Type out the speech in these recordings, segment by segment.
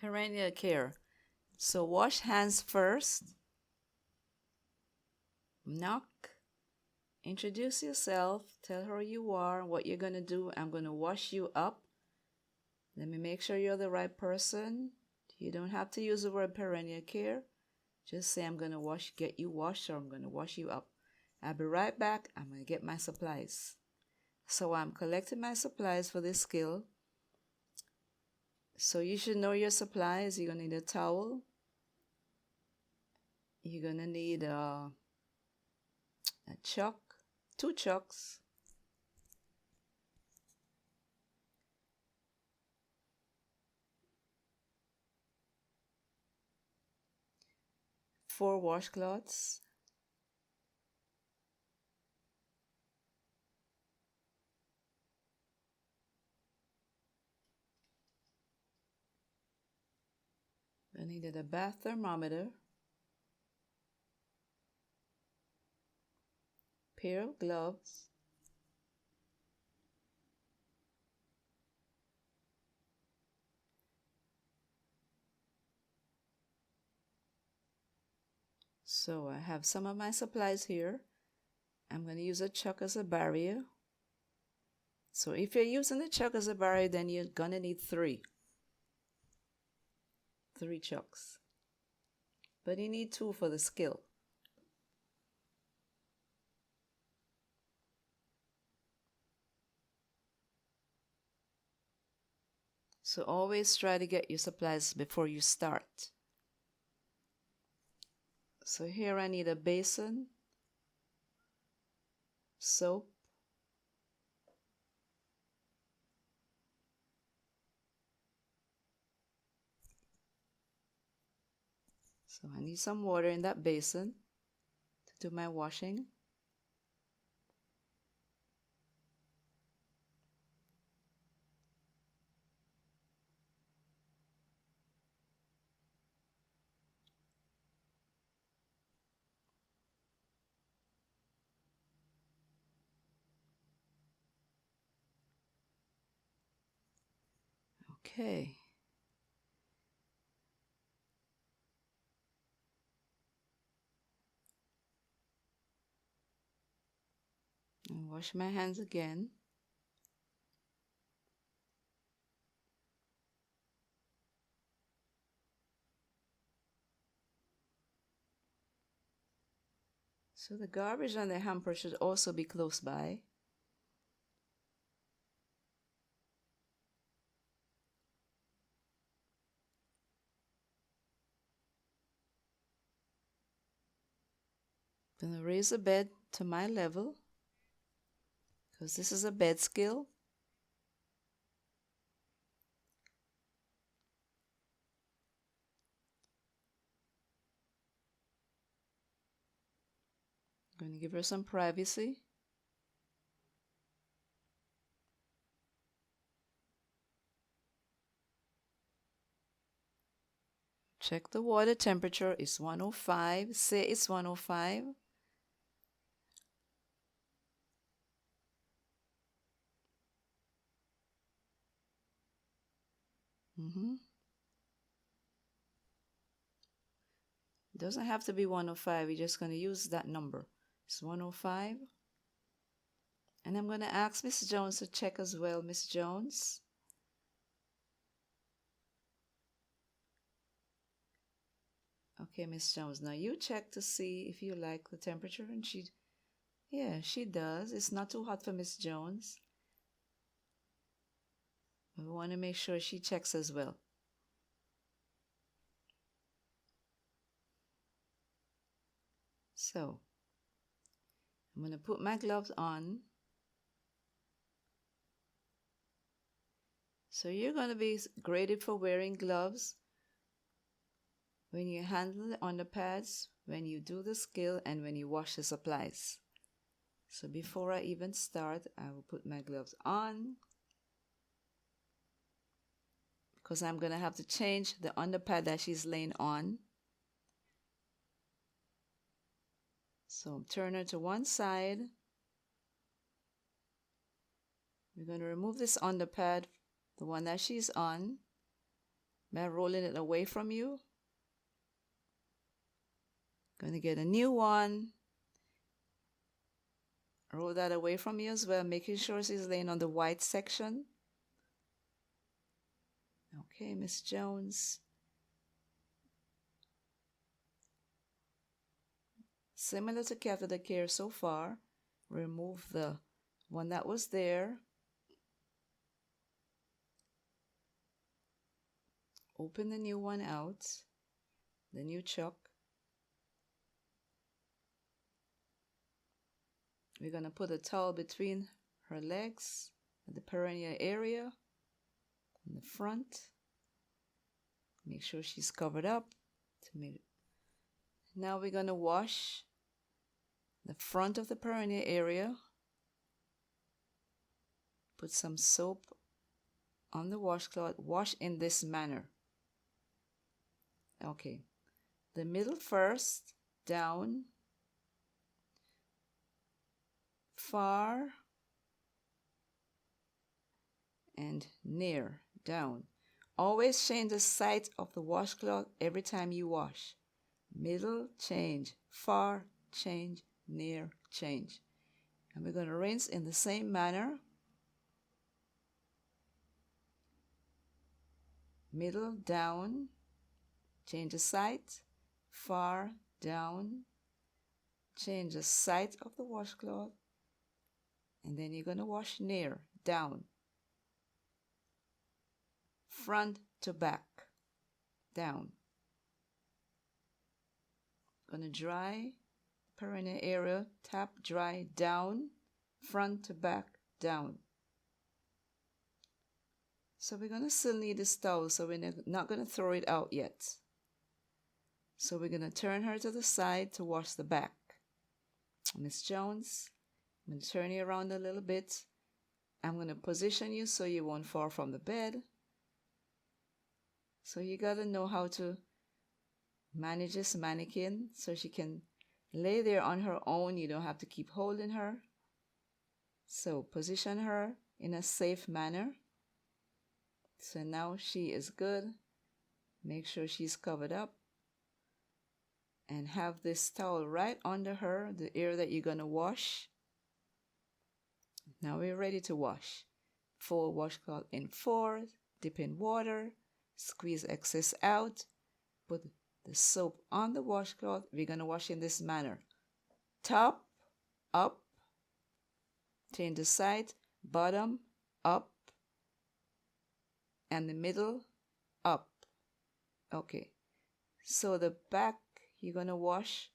Perineal Care. So wash hands first. Knock. Introduce yourself. Tell her who you are, what you're going to do. I'm going to wash you up. Let me make sure you're the right person. You don't have to use the word perineal care. Just say I'm going to get you washed, or I'm going to wash you up. I'll be right back. I'm going to get my supplies. So I'm collecting my supplies for this skill. So you should know your supplies. You're going to need a towel. You're going to need a chuck, 2 chucks. Four washcloths. I needed a bath thermometer, pair of gloves, so I have some of my supplies here. I'm going to use a chuck as a barrier. So if you're using the chuck as a barrier, then you're going to need 3 chucks. But you need 2 for the skill. So always try to get your supplies before you start. So here I need a basin, soap, so I need some water in that basin to do my washing. Okay. And wash my hands again. So the garbage and the hamper should also be close by. I'm going to raise the bed to my level, because this is a bed skill. I'm going to give her some privacy. Check the water temperature. It's 105. Say it's 105. It doesn't have to be 105. We're just going to use that number. It's 105. And I'm going to ask Miss Jones to check as well. Miss Jones. Okay, Miss Jones. Now you check to see if you like the temperature. And she does. It's not too hot for Miss Jones. We want to make sure she checks as well. So, I'm going to put my gloves on. So you're going to be graded for wearing gloves when you handle the underpads, when you do the skill, and when you wash the supplies. So before I even start, I will put my gloves on, because I'm going to have to change the underpad that she's laying on. So turn her to one side. We're going to remove this underpad, the one that she's on. by rolling it away from you. Going to get a new one. Roll that away from you as well, making sure she's laying on the white section. Okay, Miss Jones. Similar to catheter care so far. Remove the one that was there. Open the new one out, the new chuck. We're going to put a towel between her legs at the perineal area in the front. Make sure she's covered up. Now we're going to wash the front of the perineal area. Put some soap on the washcloth. Wash in this manner. Okay, the middle first, down, far, and near, down. Always change the side of the washcloth every time you wash. Middle, change, far, change, near, change. And we're going to rinse in the same manner. Middle, down, change the side, far, down, change the side of the washcloth, and then you're going to wash near, down, front to back, down. Going to dry, perineal area, tap, dry, down, front to back, down. So we're going to still need this towel, so we're not going to throw it out yet. So we're going to turn her to the side to wash the back. Miss Jones, I'm going to turn you around a little bit. I'm going to position you so you won't fall from the bed. So you got to know how to manage this mannequin so she can lay there on her own. You don't have to keep holding her. So position her in a safe manner. So now she is good. Make sure she's covered up. And have this towel right under her, the area that you're going to wash. Now we're ready to wash. Fold washcloth in 4, dip in water, squeeze excess out, put the soap on the washcloth. We're going to wash in this manner. Top, up, change the side, bottom, up, and the middle, up. Okay, so the back, you're going to wash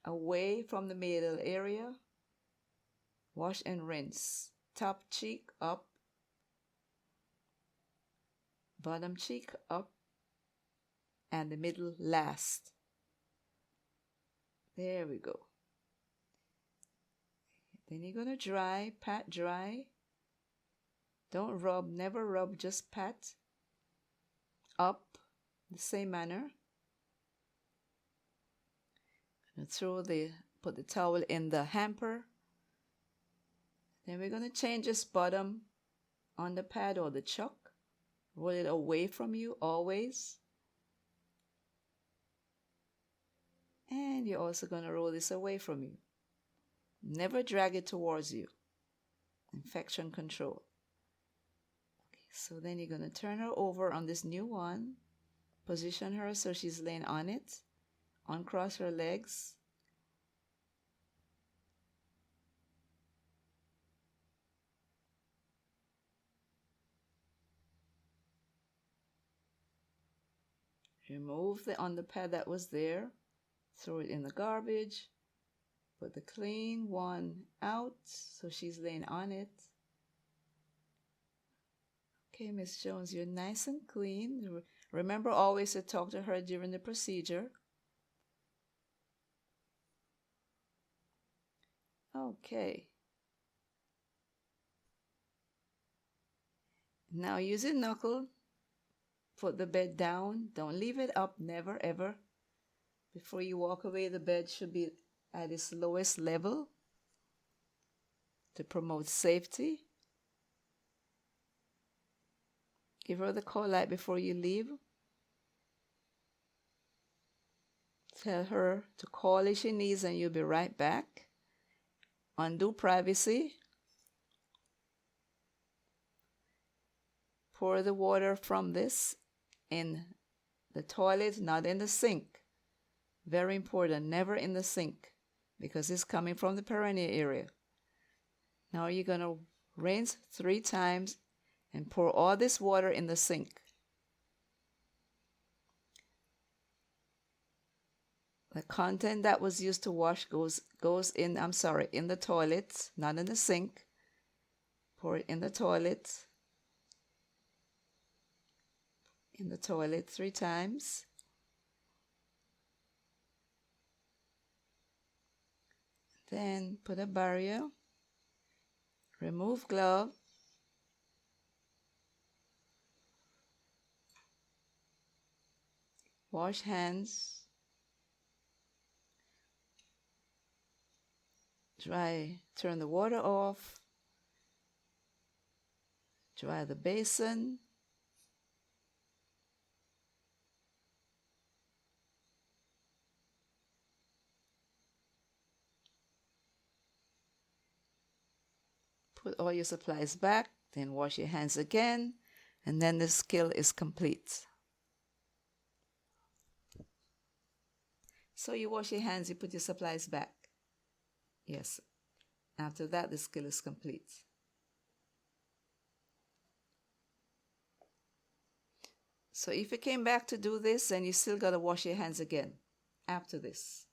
away from the middle area. Wash and rinse. Top cheek up. Bottom cheek up. And the middle last. There we go. Then you're going to dry, pat dry. Don't rub, never rub, just pat. Up, the same manner. Put the towel in the hamper. Then we're going to change this bottom on the pad or the chuck. Roll it away from you always. And you're also going to roll this away from you. Never drag it towards you. Infection control. Okay, so then you're going to turn her over on this new one. Position her so she's laying on it. Uncross her legs. Remove the underpad that was there. Throw it in the garbage. Put the clean one out so she's laying on it. Okay, Miss Jones, you're nice and clean. Remember always to talk to her during the procedure. Okay. Now using knuckle, put the bed down. Don't leave it up, never ever. Before you walk away, the bed should be at its lowest level to promote safety. Give her the call light before you leave. Tell her to call if she needs and you'll be right back. Undo privacy. Pour the water from this in the toilet, not in the sink. Very important, never in the sink because it's coming from the perineal area. Now you're going to rinse 3 times and pour all this water in the sink. The content that was used to wash goes in, in the toilet, not in the sink. Pour it in the toilet. In the toilet 3 times. Then put a barrier. Remove glove. Wash hands. Dry, turn the water off. Dry the basin. Put all your supplies back, then wash your hands again, and then the skill is complete. So you wash your hands, you put your supplies back. Yes. After that, the skill is complete. So if you came back to do this, then you still got to wash your hands again after this.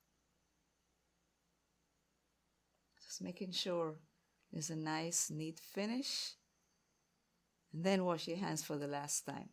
Just making sure there's a nice, neat finish. And then wash your hands for the last time.